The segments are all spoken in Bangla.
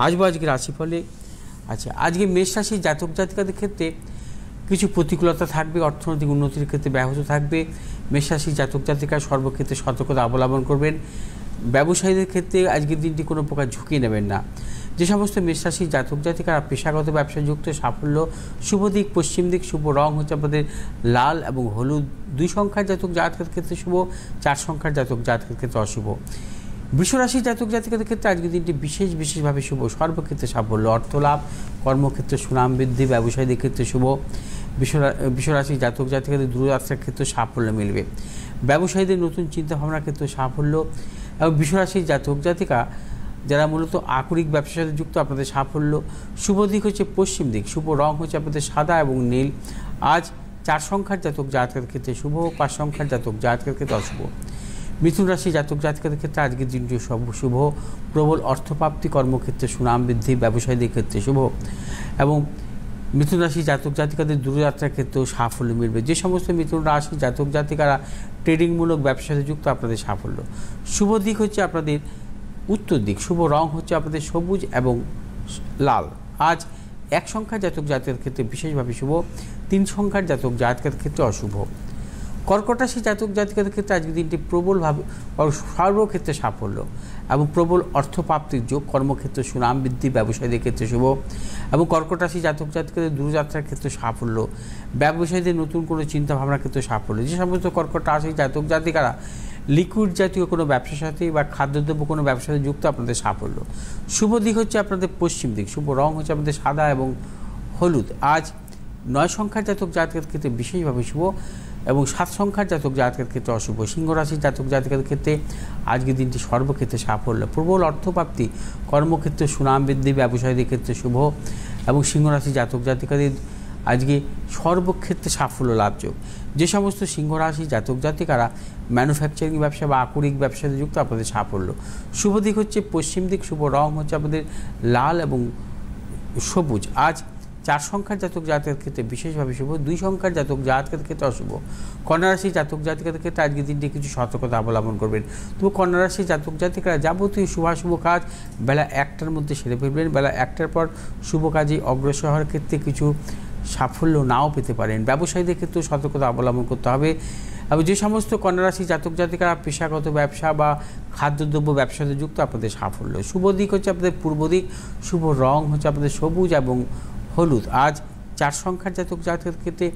আসবো আজকে রাশিফলে। আচ্ছা, আজকে মেষ রাশির জাতক জাতিকাদের ক্ষেত্রে কিছু প্রতিকূলতা থাকবে, অর্থনৈতিক উন্নতির ক্ষেত্রে ব্যাহত থাকবে। মেষ রাশির জাতক জাতিকারা সর্বক্ষেত্রে সতর্কতা অবলম্বন করবেন। ব্যবসায়ীদের ক্ষেত্রে আজকের দিনটি কোনো প্রকার ঝুঁকি নেবেন না। যে সমস্ত মেষ রাশির জাতক জাতিকারা পেশাগত ব্যবসায় যুক্ত, সাফল্য। শুভ দিক পশ্চিম দিক, শুভ রং হচ্ছে আপনাদের লাল এবং হলুদ। 2 সংখ্যার জাতক জাতকের ক্ষেত্রে শুভ, 4 সংখ্যার জাতক জাতকের ক্ষেত্রে অশুভ। বৃষরাশির জাতক জাতিকাদের ক্ষেত্রে আজকের দিনটি বিশেষভাবে শুভ। সর্বক্ষেত্রে সাফল্য, অর্থলাভ, কর্মক্ষেত্রে সুনাম বৃদ্ধি, ব্যবসায়ীদের ক্ষেত্রে শুভ। বৃষরাশির জাতক জাতিকাদের দূরযাত্রার ক্ষেত্রে সাফল্য মিলবে। ব্যবসায়ীদের নতুন চিন্তাভাবনার ক্ষেত্রে সাফল্য। এবং বৃষরাশির জাতক জাতিকা যারা মূলত আকরিক ব্যবসার সাথে যুক্ত, আপনাদের সাফল্য। শুভ দিক হচ্ছে পশ্চিম দিক, শুভ রং হচ্ছে আপনাদের সাদা এবং নীল। আজ 4 সংখ্যার জাতক জাতকের ক্ষেত্রে শুভ, 5 সংখ্যার জাতক জাতকের ক্ষেত্রে অশুভ। মিথুন রাশি জাতক জাতিকাদের ক্ষেত্রে আজকের দিনটি শুভ। প্রবল অর্থপ্রাপ্তি, কর্মক্ষেত্রে সুনাম বৃদ্ধি, ব্যবসায়ীদের ক্ষেত্রে শুভ। এবং মিথুন রাশি জাতক জাতিকাদের দূরযাত্রার ক্ষেত্রেও সাফল্য মিলবে। যে সমস্ত মিথুন রাশি জাতক জাতিকারা ট্রেডিংমূলক ব্যবসার সাথে যুক্ত, আপনাদের সাফল্য। শুভ দিক হচ্ছে আপনাদের উত্তর দিক, শুভ রং হচ্ছে আপনাদের সবুজ এবং লাল। আজ 1 সংখ্যার জাতক জাতকের ক্ষেত্রে বিশেষভাবে শুভ, 3 সংখ্যার জাতক জাতকের ক্ষেত্রে অশুভ। কর্কট রাশি জাতক জাতিকাদের ক্ষেত্রে আজকের দিনটি প্রবলভাবে সর্বক্ষেত্রে সাফল্য এবং প্রবল অর্থপ্রাপ্তির যোগ, কর্মক্ষেত্রে সুনাম বৃদ্ধি, ব্যবসায়ীদের ক্ষেত্রে শুভ। এবং কর্কট রাশি জাতক জাতিকাদের দূরযাত্রার ক্ষেত্রে সাফল্য, ব্যবসায়ীদের নতুন কোনো চিন্তাভাবনার ক্ষেত্রে সাফল্য। যে সমস্ত কর্কট রাশি জাতক জাতিকারা লিকুইড জাতীয় কোনো ব্যবসার সাথে বা খাদ্যদ্রব্য কোনো ব্যবসার সাথে যুক্ত, আপনাদের সাফল্য। শুভ দিক হচ্ছে আপনাদের পশ্চিম দিক, শুভ রং হচ্ছে আপনাদের সাদা এবং হলুদ। আজ 9 সংখ্যার জাতক জাতকের ক্ষেত্রে বিশেষভাবে শুভ এবং 7 সংখ্যার জাতক জাতকের ক্ষেত্রে অশুভ। সিংহ রাশির জাতক জাতকের ক্ষেত্রে আজকের দিনটি সর্বক্ষেত্রে সাফল্য, প্রবল অর্থপ্রাপ্তি, কর্মক্ষেত্রে সুনাম বৃদ্ধি, ব্যবসায়ীদের ক্ষেত্রে শুভ। এবং সিংহ রাশির জাতক জাতিকাদের আজকে সর্বক্ষেত্রে সাফল্য লাভযোগ। যে সমস্ত সিংহ রাশি জাতক জাতিকারা ম্যানুফ্যাকচারিং ব্যবসা বা আকরিক ব্যবসাতে যুক্ত, আপনাদের সাফল্য। শুভ দিক হচ্ছে পশ্চিম দিক, শুভ রং হচ্ছে আপনাদের লাল এবং সবুজ। আজ 4 সংখ্যার জাতক জাতকের ক্ষেত্রে বিশেষভাবে শুভ, 2 সংখ্যার জাতক জাতকের ক্ষেত্রে অশুভ। কন্যা রাশির জাতক জাতিকাদের ক্ষেত্রে আজকের দিনটি কিছু সতর্কতা অবলম্বন করবেন। তবু কন্যা রাশির জাতক জাতিকারা যাবতীয় শুভাশুভ কাজ বেলা 1টার মধ্যে সেরে ফেলবেন। বেলা 1টার পর শুভ কাজে অগ্রসর হওয়ার ক্ষেত্রে কিছু সাফল্য নাও পেতে পারেন। ব্যবসায়ীদের ক্ষেত্রেও সতর্কতা অবলম্বন করতে হবে। এবং যে সমস্ত কন্যা রাশি জাতক জাতিকারা পেশাগত ব্যবসা বা খাদ্যদ্রব্য ব্যবসাতে যুক্ত, আপনাদের সাফল্য। শুভ দিক হচ্ছে আপনাদের পূর্ব দিক, শুভ রং হচ্ছে আপনাদের সবুজ এবং হলুদ। আজ 4 সংখ্যার জাতক জাতকের ক্ষেত্রে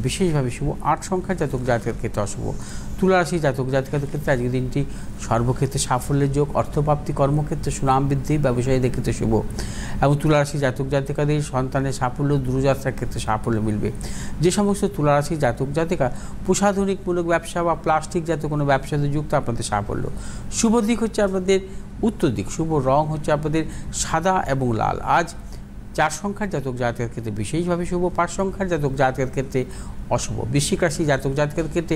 বিশেষভাবে শুভ, 8 সংখ্যার জাতক জাতকের ক্ষেত্রে অশুভ। তুলা রাশি জাতক জাতিকাদের ক্ষেত্রে আজকের দিনটি সর্বক্ষেত্রে সাফল্যের যোগ, অর্থপ্রাপ্তি, কর্মক্ষেত্রে সুনাম বৃদ্ধি, ব্যবসায়ীদের ক্ষেত্রে শুভ। এবং তুলা রাশি জাতক জাতিকাদের সন্তানের সাফল্য, দূরযাত্রার ক্ষেত্রে সাফল্য মিলবে। যে সমস্ত তুলা রাশি জাতক জাতিকা প্রসাধনিকমূলক ব্যবসা বা প্লাস্টিক জাতীয় কোনো ব্যবসাতে যুক্ত, আপনাদের সাফল্য। শুভ দিক হচ্ছে আপনাদের উত্তর দিক, শুভ রং হচ্ছে আপনাদের সাদা এবং লাল। আজ 4 সংখ্যার জাতক জাতকের ক্ষেত্রে বিশেষভাবে শুভ, 5 সংখ্যার জাতক জাতকের ক্ষেত্রে অশুভ। বৃশ্চিক রাশি জাতক জাতকের ক্ষেত্রে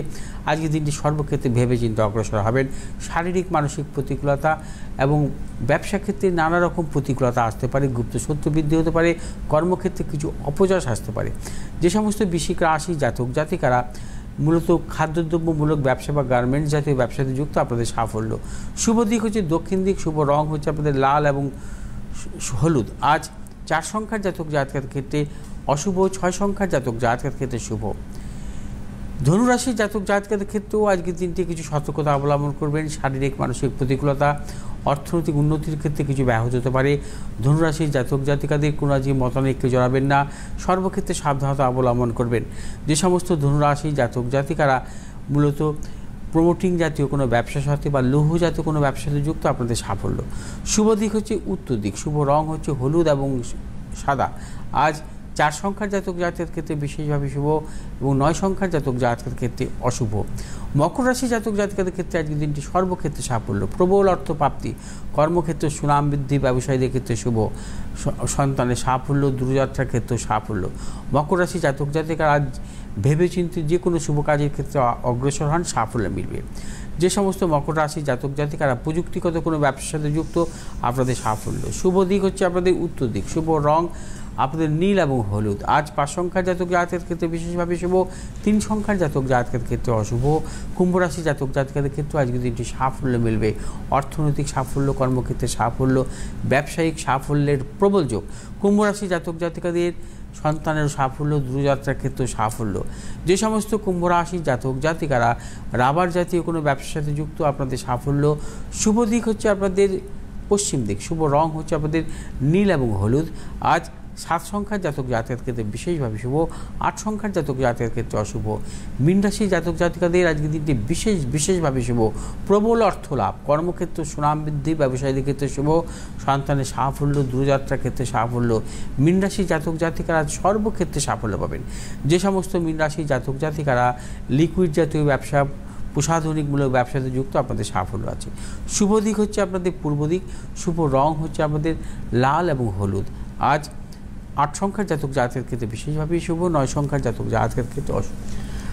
আজকের দিনটি সর্বক্ষেত্রে ভেবে চিন্তে অগ্রসর হবেন। শারীরিক মানসিক প্রতিকূলতা এবং ব্যবসা ক্ষেত্রে নানা রকম প্রতিকূলতা আসতে পারে, গুপ্ত শত্রু বৃদ্ধি হতে পারে, কর্মক্ষেত্রে কিছু অপযশ আসতে পারে। যে সমস্ত বৃশ্চিক রাশি জাতক জাতিকারা মূলত খাদ্যদ্রব্যমূলক ব্যবসা বা গার্মেন্টস জাতীয় ব্যবসাতে যুক্ত, আপনাদের সাফল্য। শুভ দিক হচ্ছে দক্ষিণ দিক, শুভ রং হচ্ছে আপনাদের লাল এবং হলুদ। আজ 4 সংখ্যার জাতক জাতকের ক্ষেত্রে অশুভ, 6 সংখ্যার জাতক জাতকের ক্ষেত্রে শুভ। ধনুরাশির জাতক জাতকের ক্ষেত্রেও আজকের দিনটি কিছু সতর্কতা অবলম্বন করবেন। শারীরিক মানসিক প্রতিকূলতা, অর্থনৈতিক উন্নতির ক্ষেত্রে কিছু ব্যাহত হতে পারে। ধনুরাশির জাতক জাতিকাদের কোনো আজকে মতানৈক্যে জড়াবেন না, সর্বক্ষেত্রে সাবধানতা অবলম্বন করবেন। যে সমস্ত ধনুরাশির জাতক জাতিকারা মূলত প্রমোটিং জাতীয় কোনো ব্যবসার সাথে বা লৌহ জাতীয় কোনো ব্যবসার সাথে যুক্ত, আপনাদের সাফল্য। শুভ দিক হচ্ছে উত্তর দিক, শুভ রং হচ্ছে হলুদ এবং সাদা। আজ 4 সংখ্যার জাতক জাতকের ক্ষেত্রে বিশেষভাবে শুভ এবং 9 সংখ্যার জাতক জাতকের ক্ষেত্রে অশুভ। মকর রাশি জাতক জাতিকাদের ক্ষেত্রে আজকের দিনটি সর্বক্ষেত্রে সাফল্য, প্রবল অর্থপ্রাপ্তি, কর্মক্ষেত্রে সুনাম বৃদ্ধি, ব্যবসায়ীদের ক্ষেত্রে শুভ। সন্তানের সাফল্য, দূরযাত্রার ক্ষেত্রে সাফল্য। মকর রাশি জাতক জাতিকারা আজ ভেবেচিন্তে যে কোনো শুভ কাজের ক্ষেত্রে অগ্রসর হন, সাফল্য মিলবে। যে সমস্ত মকর রাশি জাতক জাতিকারা প্রযুক্তিগত কোনো ব্যবসার সাথে যুক্ত, আপনাদের সাফল্য। শুভ দিক হচ্ছে আপনাদের উত্তর দিক। শুভ রং আপনাদের নীল এবং হলুদ। আজ 5 সংখ্যার জাতক জাতকের ক্ষেত্রে বিশেষভাবে শুভ, 3 সংখ্যার জাতক জাতকের ক্ষেত্রে অশুভ। কুম্ভ রাশি জাতক জাতিকাদের ক্ষেত্রে আজকে দিনটি সাফল্য মিলবে। অর্থনৈতিক সাফল্য, কর্মক্ষেত্রে সাফল্য, ব্যবসায়িক সাফল্যের প্রবল যোগ। কুম্ভ রাশি জাতক জাতিকাদের সন্তানের সাফল্য, দূরযাত্রার ক্ষেত্রে সাফল্য। যে সমস্ত কুম্ভ রাশির জাতক জাতিকারা রাবার জাতীয় কোনো ব্যবসার সাথে যুক্ত, আপনাদের সাফল্য। শুভ দিক হচ্ছে আপনাদের পশ্চিম দিক। শুভ রং হচ্ছে আপনাদের নীল এবং হলুদ। আজ 7 সংখ্যার জাতক জাতকের ক্ষেত্রে বিশেষভাবে শুভ, 8 সংখ্যার জাতক জাতকের ক্ষেত্রে অশুভ। মীন রাশির জাতক জাতিকাদের আজকের দিনটি বিশেষভাবে শুভ। প্রবল অর্থ লাভ, কর্মক্ষেত্র সুনাম বৃদ্ধি, ব্যবসায়ীদের ক্ষেত্রে শুভ, সন্তানের সাফল্য, দূরযাত্রার ক্ষেত্রে সাফল্য। মীন রাশির জাতক জাতিকারা সর্বক্ষেত্রে সাফল্য পাবেন। যে সমস্ত মীন রাশির জাতক জাতিকারা লিকুইড জাতীয় ব্যবসা, প্রসাধনিকমূলক ব্যবসাতে যুক্ত, আপনাদের সাফল্য আছে। শুভ দিক হচ্ছে আপনাদের পূর্ব দিক। শুভ রং হচ্ছে আপনাদের লাল এবং হলুদ। আজ 8 সংখ্যার জাতক জাতকের ক্ষেত্রে বিশেষভাবে শুভ, 9 সংখ্যার জাতক জাতকের ক্ষেত্রে অশুভ।